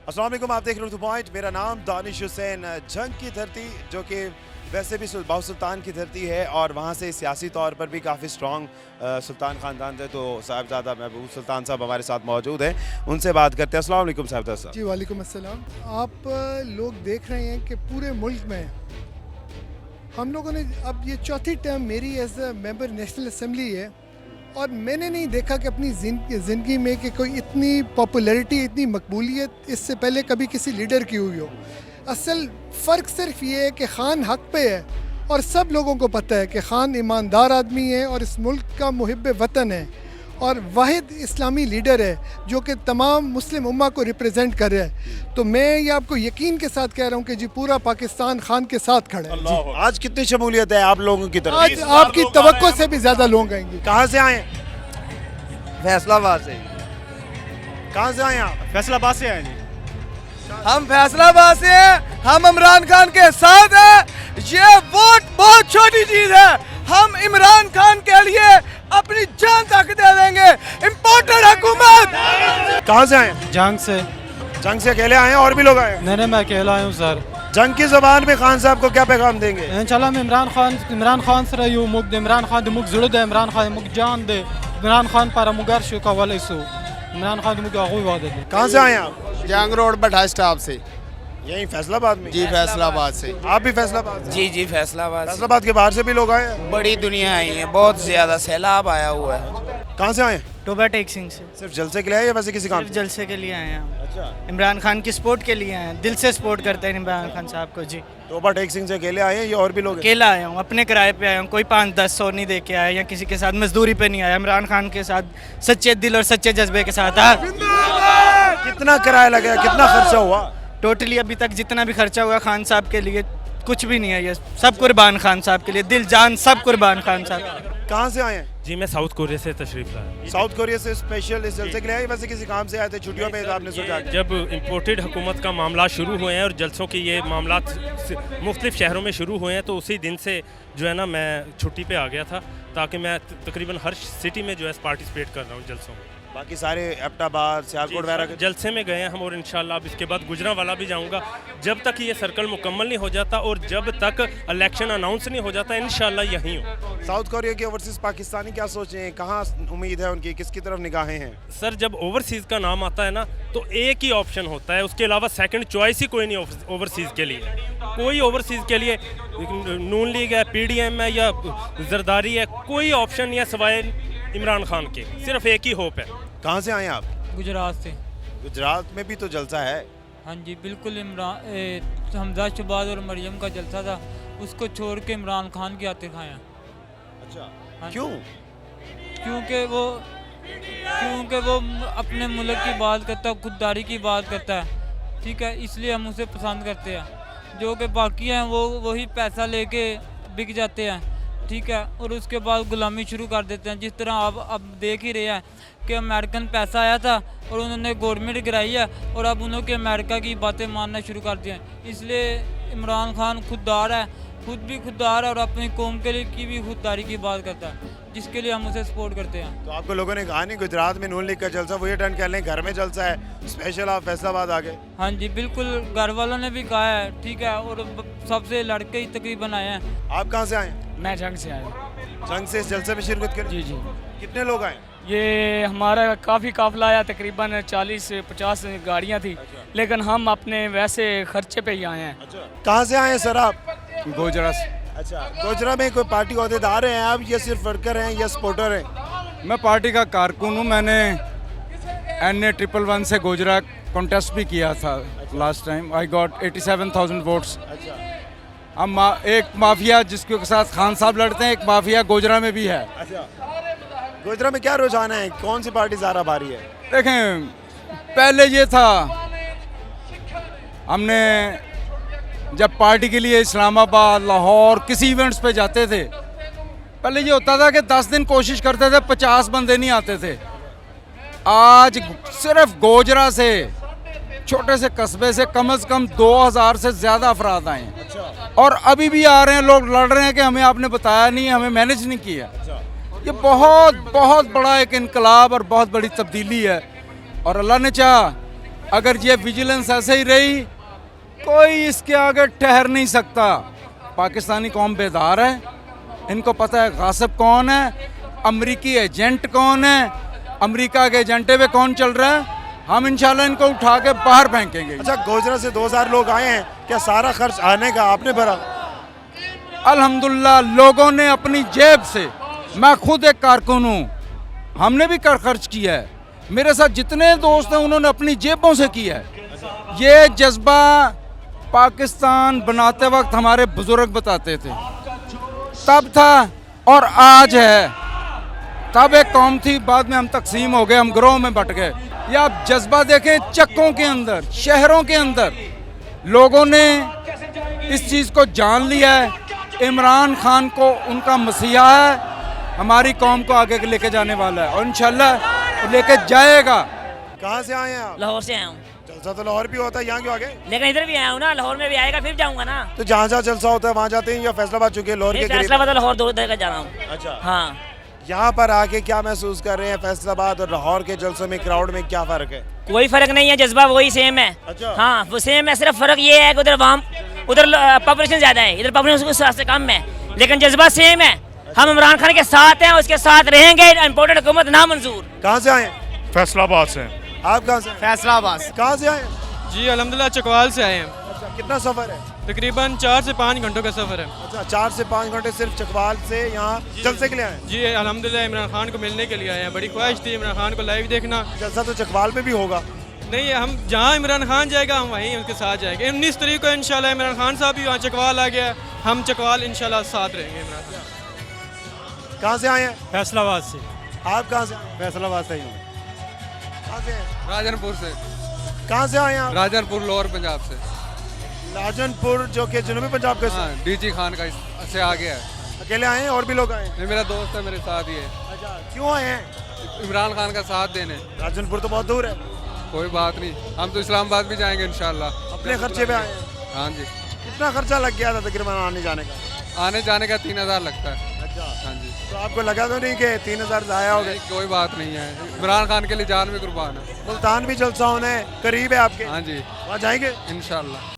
अस्सलाम वालेकुम, आप देख रहे हो द पॉइंट। मेरा नाम दानिश हुसैन। जंग की धरती जो कि वैसे भी बाहु सुल्तान की धरती है और वहाँ से सियासी तौर पर भी काफ़ी स्ट्रॉन्ग सुल्तान ख़ानदान थे। तो साहिबजादा महबूब सुल्तान साहब हमारे साथ मौजूद हैं, उनसे बात करते हैं। अस्सलाम वालेकुम साहिबजादा साहब। जी वालेकुम अस्सलाम। आप लोग देख रहे हैं कि पूरे मुल्क में हम लोगों ने अब ये चौथी टर्म मेरी as a member national assembly है और मैंने नहीं देखा कि अपनी ज़िंदगी में कि कोई इतनी पॉपुलैरिटी, इतनी मकबूलियत इससे पहले कभी किसी लीडर की हुई हो। असल फ़र्क सिर्फ ये है कि ख़ान हक पे है और सब लोगों को पता है कि ख़ान ईमानदार आदमी है और इस मुल्क का मुहिब वतन है और वाहिद इस्लामी लीडर है जो कि तमाम मुस्लिम उम्मा को रिप्रेजेंट कर रहा है। तो मैं ये आपको यकीन के साथ कह रहा हूँ कि जी पूरा पाकिस्तान ख़ान के साथ खड़ा है। आज कितनी शमूलियत है आप लोगों की तरफ? आज आपकी तवक्को से भी ज़्यादा लोग आएंगे। कहाँ से आए? फैसलाबाद से। कहाँ से आए आप? फैसलाबाद से आए जी। हम फैसलाबाद से हैं, हम इमरान खान के साथ हैं। ये वोट बहुत छोटी चीज है, हम इमरान खान के लिए अपनी जान तक दे देंगे। इम्पोर्टेड हुकूमत। कहाँ से आए? जंग से। जंग से अकेले आए हैं और भी लोग आए हैं? नहीं, मैं अकेला आया हूँ सर। जंग की ज़बान में खान साहब को क्या पैगाम देंगे? इंशाल्लाह मैं इमरान खान से रही हूँ। मुग इमरान खान मुग जुड़ दे, इमरान खान मुग जान दे, इमरान खान पर मुगर शुका वाले सो इमरान खान मुग आगू वादे दे। कहाँ से आए हैं आप? जंग रोड बठा स्टाफ से। यहीं फैसलाबाद में? जी फैसलाबाद से। आप भी फैसलाबाद से? जी फैसलाबाद से। फैसलाबाद के बाहर से भी लोग आए हैं? बड़ी दुनिया आई है, बहुत ज्यादा सैलाब आया हुआ है। कहाँ से आए हैं? टोबा टेक सिंह से। सिर्फ जलसे के लिए आए या वैसे किसी काम सिर्फ से? जलसे के लिए आए हैं हम। अच्छा, इमरान खान की सपोर्ट के लिए आए हैं, दिल से सपोर्ट करते हैं इमरान खान साहब को जी। टोबा टेक सिंह से अकेले आए हैं या और भी लोग हैं? अकेला आया हूँ, अपने किराए पे आया हूँ, कोई 5-10 नहीं दे के आया या किसी के साथ मजदूरी पे नहीं आया। इमरान खान के साथ सच्चे दिल और सच्चे जज्बे के साथ आया। कितना किराया लगा, कितना खर्चा हुआ? टोटली अभी तक जितना भी खर्चा हुआ खान साहब के लिए कुछ भी नहीं है, ये सब कुर्बान खान साहब के लिए, दिल जान सब कुर्बान खान साहब। कहाँ से आए हैं? जी मैं साउथ कोरिया से तशरीफ लाया। साउथ कोरिया से स्पेशल इस जलसे के लिए आए या वैसे किसी काम से आए थे? छुट्टियों में आपने सोचा? जब इम्पोर्टेड हुकूमत का मामला शुरू हुए हैं और जलसों के ये मामला मुख्तलिफ शहरों में शुरू हुए हैं, तो उसी दिन से जो है ना मैं छुट्टी पे आ गया था ताकि मैं तकरीबन हर सिटी में जो है पार्टिसिपेट कर रहा हूँ जलसों में। बाकी सारे एबटाबाद, सियालकोट वगैरह जलसे में गए हैं हम और इंशाल्लाह अब इसके बाद गुजरांवाला भी जाऊंगा। जब तक ये सर्कल मुकम्मल नहीं हो जाता और जब तक इलेक्शन अनाउंस नहीं हो जाता, इंशाल्लाह यहीं हो। साउथ कोरिया के ओवरसीज पाकिस्तानी क्या सोचे हैं? कहाँ उम्मीद है उनकी, किसकी तरफ निगाहें हैं? सर जब ओवरसीज़ का नाम आता है ना तो एक ही ऑप्शन होता है, उसके अलावा सेकंड चॉइस ही कोई नहीं ओवरसीज़ के लिए। कोई ओवरसीज़ के लिए नून लीग है, PDM है या जरदारी है, कोई ऑप्शन नहीं है सिवाय इमरान खान के। सिर्फ एक ही होप है। कहाँ से आए आप? गुजरात से। गुजरात में भी तो जलसा है। हाँ जी बिल्कुल। हमजा शहबाज और मरियम का जलसा था, उसको छोड़ के इमरान खान की आते खाया। अच्छा, हाँ जी। क्यों? क्योंकि वो अपने मुल्क की बात करता है, खुददारी की बात करता है, ठीक है, इसलिए हम उसे पसंद करते हैं। जो कि बाकी हैं वो वही पैसा लेके बिक जाते हैं, ठीक है, और उसके बाद गुलामी शुरू कर देते हैं। जिस तरह आप अब देख ही रहे हैं कि अमेरिकन पैसा आया था और उन्होंने गवर्नमेंट गिराई है और अब उन्होंने अमेरिका की बातें मानना शुरू कर दिया है। इसलिए इमरान खान खुददार है, खुद भी खुददार है और अपनी कौम के लिए की भी खुददारी की बात करता है, जिसके लिए हम उसे सपोर्ट करते हैं। तो आपको लोगों ने कहा नहीं गुजरात में नून लीग का जलसा, वही अटेंड कर लें, घर में जलसा है स्पेशल, आप फैसलाबाद आ गए? हाँ जी बिल्कुल, घर वालों ने भी कहा है, ठीक है, और सबसे लड़के ही तकरीबन आए हैं। आप कहाँ से आए? मैं जंग से आया। जंग से इस जलसे में शिरकत करें? जी। कितने लोग आए? ये हमारा काफ़ी काफिला आया, तकरीबन 40 से 50 गाड़ियाँ थी। लेकिन हम अपने वैसे खर्चे पे ही आए हैं। अच्छा, कहाँ से आए हैं सर आप? गोजरा से। अच्छा, गोजरा में कोई पार्टी ओहदेदार हैं आप या सिर्फ वर्कर हैं या सपोर्टर हैं? मैं पार्टी का कारकुन हूँ। मैंने NA111 से गोजरा कॉन्टेस्ट भी किया था last time. I got 87,000 votes. अच्छा, अब एक माफिया जिसके साथ खान साहब लड़ते हैं, एक माफिया गोजरा में भी है। अच्छा, गोजरा में क्या रुझान है? कौन सी पार्टी ज़्यादा भारी है? देखें, पहले ये था, हमने जब पार्टी के लिए इस्लामाबाद, लाहौर किसी इवेंट्स पे जाते थे, पहले ये होता था कि 10 दिन कोशिश करते थे, 50 बंदे नहीं आते थे। आज सिर्फ गोजरा से, छोटे से कस्बे से कम 2000 से ज़्यादा अफराद आए हैं। अच्छा, और अभी भी आ रहे हैं, लोग लड़ रहे हैं कि हमें आपने बताया नहीं, हमें मैनेज नहीं किया। ये बहुत बहुत बड़ा एक इनकलाब और बहुत बड़ी तब्दीली है। और अल्लाह ने चाहा अगर ये विजिलेंस ऐसे ही रही, कोई इसके आगे ठहर नहीं सकता। पाकिस्तानी कौम बेदार है, इनको पता है गासिब कौन है, अमरीकी एजेंट कौन है, अमेरिका के एजेंटे पे कौन चल रहा है। हम इंशाल्लाह इनको उठा के बाहर फेंकेंगे। अच्छा, गोजरा से 2000 लोग आए हैं, क्या सारा खर्च आने का आपने भरा? अल्हम्दुलिल्लाह लोगों ने अपनी जेब से, मैं खुद एक कारकुन हूँ, हमने भी कर खर्च किया है। मेरे साथ जितने दोस्त हैं उन्होंने अपनी जेबों से किया है। ये जज्बा पाकिस्तान बनाते वक्त हमारे बुजुर्ग बताते थे, तब था और आज है। तब एक कौम थी, बाद में हम तकसीम हो गए, हम ग्रोह में बट गए। या आप जज्बा देखें, चक्कों के अंदर, शहरों के अंदर लोगों ने इस चीज़ को जान लिया है। इमरान खान को उनका मसीहा है, हमारी कौम को आगे लेके जाने वाला है और इंशाल्लाह लेके जाएगा। कहाँ से आए हैं आप? लाहौर से आया हूँ। जलसा तो लाहौर भी होता है, यहाँ क्यों आ गए? लेकिन इधर भी आया हूँ ना, लाहौर में भी आएगा फिर जाऊँगा ना। तो जहाँ जहाँ जलसा होता है वहाँ जाते हैं या फैसलाबाद चुके लाहौर के करीब? फैसलाबाद लाहौर दो जगह जा रहा हूँ। अच्छा, हाँ। यहाँ पर आके क्या महसूस कर रहे हैं? फैसलाबाद और लाहौर के जलसों में, क्राउड में क्या फर्क है? कोई फर्क नहीं है, जज्बा वही सेम है। अच्छा। हाँ वो सेम है, सिर्फ फर्क ये है कि उधर पॉपुलेशन ज्यादा है, इधर पॉपुलेशन उस से कम है, लेकिन जज्बा सेम है। हम इमरान खान के साथ हैं, उसके साथ रहेंगे। इम्पोर्टेड हुकूमत ना मंजूर। कहाँ से आए हैं? फैसलाबाद से। आप कहाँ से? फैसलाबाद। कहाँ से आए? जी अल्हम्दुलिल्लाह चकवाल से आए हैं। अच्छा, कितना सफर है? तकरीबन 4 से 5 घंटों का सफ़र है। अच्छा, 4 से 5 घंटे सिर्फ चकवाल से यहाँ जलसे के लिए आए? जी अल्हम्दुलिल्लाह इमरान खान को मिलने के लिए आए हैं। बड़ी ख्वाहिश थी इमरान खान को लाइव देखना। जलसा तो चकवाल में भी होगा? नहीं, हम जहाँ इमरान खान जाएगा हम वहीं उसके साथ जाएंगे। 19 तारीख को इंशाल्लाह इमरान खान साहब भी वहाँ चकवाल आ गया, हम चकवाल इंशाल्लाह साथ रहेंगे इमरान खान। कहाँ से आए हैं? फैसलाबाद से। आप कहाँ से आए? फैसलाबाद से ही हूँ। कहाँ से हैं? राजनपुर से। कहाँ से आए हैं आप? राजनपुर लोअर पंजाब से। लाजनपुर जो कि जनूबी पंजाब के? हाँ, डीजी खान का से आ गया है। अकेले आए हैं और भी लोग आए हैं? ये मेरा दोस्त है, मेरे साथ ही है। अच्छा, क्यों आए हैं? इमरान खान का साथ देने। राजनपुर तो बहुत दूर है। कोई बात नहीं, हम तो इस्लामाबाद भी जाएंगे इंशाल्लाह। अपने खर्चे पे आए हैं? हाँ जी। कितना खर्चा लग गया था तकरीबन आने जाने का? आने जाने का 3000 लगता है। अच्छा, हाँ जी। तो आपको लगा तो नहीं कि 3000 ज़ाया हो गए? कोई बात नहीं है, इमरान खान के लिए जान भी कुर्बान है। मुल्तान भी जलसा होना है, करीब है आपके? हाँ जी, वहाँ जाएंगे? इंशाल्लाह।